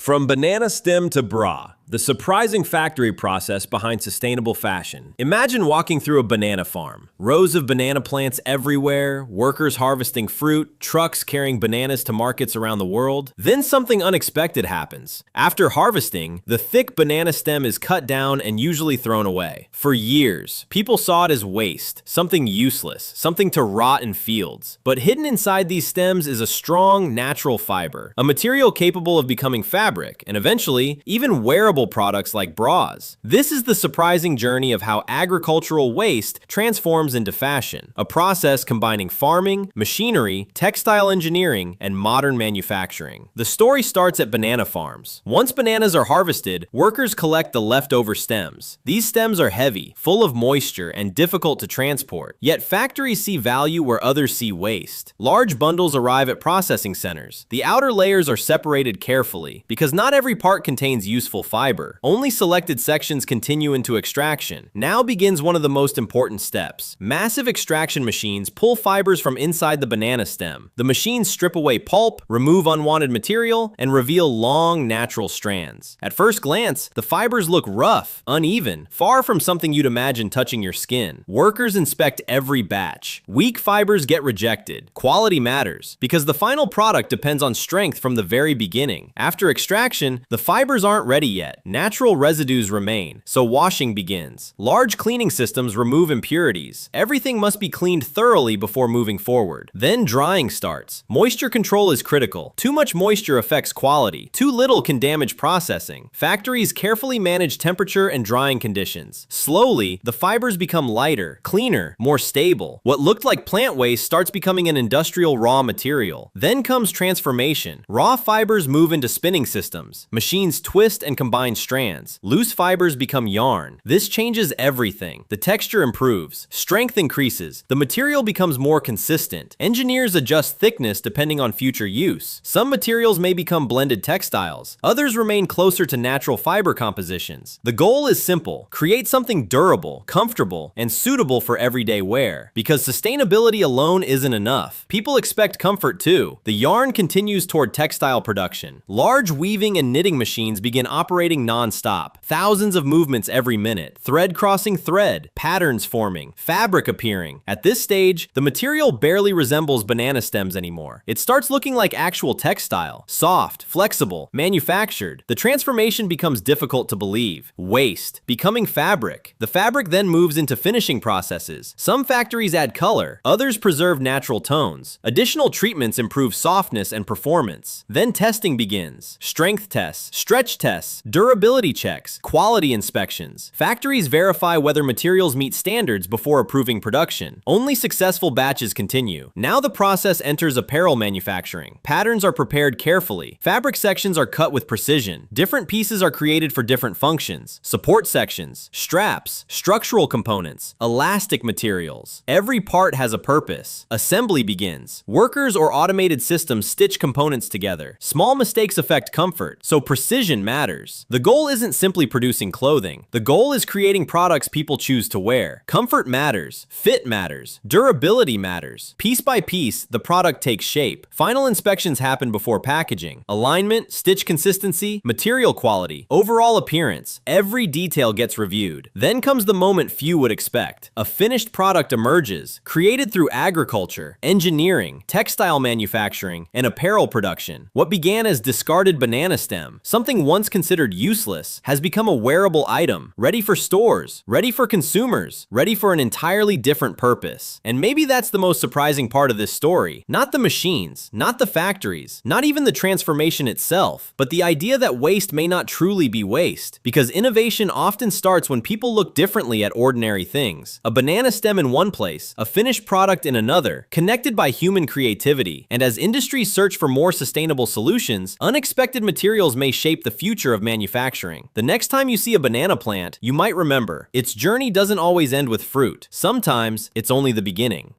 From banana stem to bra, the surprising factory process behind sustainable fashion. Imagine walking through a banana farm. Rows of banana plants everywhere, workers harvesting fruit, trucks carrying bananas to markets around the world. Then something unexpected happens. After harvesting, the thick banana stem is cut down and usually thrown away. For years, people saw it as waste, something useless, something to rot in fields. But hidden inside these stems is a strong, natural fiber, a material capable of becoming fabric, and eventually, even wearable products like bras. This is the surprising journey of how agricultural waste transforms into fashion, a process combining farming, machinery, textile engineering, and modern manufacturing. The story starts at banana farms. Once bananas are harvested, workers collect the leftover stems. These stems are heavy, full of moisture, and difficult to transport. Yet factories see value where others see waste. Large bundles arrive at processing centers. The outer layers are separated carefully, because not every part contains useful fiber. Only selected sections continue into extraction. Now begins one of the most important steps. Massive extraction machines pull fibers from inside the banana stem. The machines strip away pulp, remove unwanted material, and reveal long, natural strands. At first glance, the fibers look rough, uneven, far from something you'd imagine touching your skin. Workers inspect every batch. Weak fibers get rejected. Quality matters, because the final product depends on strength from the very beginning. After extraction, the fibers aren't ready yet. Natural residues remain, so washing begins. Large cleaning systems remove impurities. Everything must be cleaned thoroughly before moving forward. Then drying starts. Moisture control is critical. Too much moisture affects quality. Too little can damage processing. Factories carefully manage temperature and drying conditions. Slowly, the fibers become lighter, cleaner, more stable. What looked like plant waste starts becoming an industrial raw material. Then comes transformation. Raw fibers move into spinning systems. Machines twist and combine strands. Loose fibers become yarn. This changes everything. The texture improves. Strength increases. The material becomes more consistent. Engineers adjust thickness depending on future use. Some materials may become blended textiles. Others remain closer to natural fiber compositions. The goal is simple. Create something durable, comfortable, and suitable for everyday wear. Because sustainability alone isn't enough. People expect comfort too. The yarn continues toward textile production. Large weaving and knitting machines begin operating non-stop. Thousands of movements every minute. Thread crossing thread. Patterns forming. Fabric appearing. At this stage, the material barely resembles banana stems anymore. It starts looking like actual textile. Soft, flexible, manufactured. The transformation becomes difficult to believe. Waste. Becoming fabric. The fabric then moves into finishing processes. Some factories add color. Others preserve natural tones. Additional treatments improve softness and performance. Then testing begins. Strength tests. Stretch tests. Durability checks, quality inspections. Factories verify whether materials meet standards before approving production. Only successful batches continue. Now the process enters apparel manufacturing. Patterns are prepared carefully. Fabric sections are cut with precision. Different pieces are created for different functions. Support sections, straps, structural components, elastic materials. Every part has a purpose. Assembly begins. Workers or automated systems stitch components together. Small mistakes affect comfort, so precision matters. The goal isn't simply producing clothing. The goal is creating products people choose to wear. Comfort matters. Fit matters. Durability matters. Piece by piece, the product takes shape. Final inspections happen before packaging. Alignment, stitch consistency, material quality, overall appearance. Every detail gets reviewed. Then comes the moment few would expect. A finished product emerges, created through agriculture, engineering, textile manufacturing, and apparel production. What began as discarded banana stem, something once considered useless, has become a wearable item, ready for stores, ready for consumers, ready for an entirely different purpose. And maybe that's the most surprising part of this story. Not the machines, not the factories, not even the transformation itself, but the idea that waste may not truly be waste. Because innovation often starts when people look differently at ordinary things. A banana stem in one place, a finished product in another, connected by human creativity. And as industries search for more sustainable solutions, unexpected materials may shape the future of manufacturing. The next time you see a banana plant, you might remember, its journey doesn't always end with fruit. Sometimes, it's only the beginning.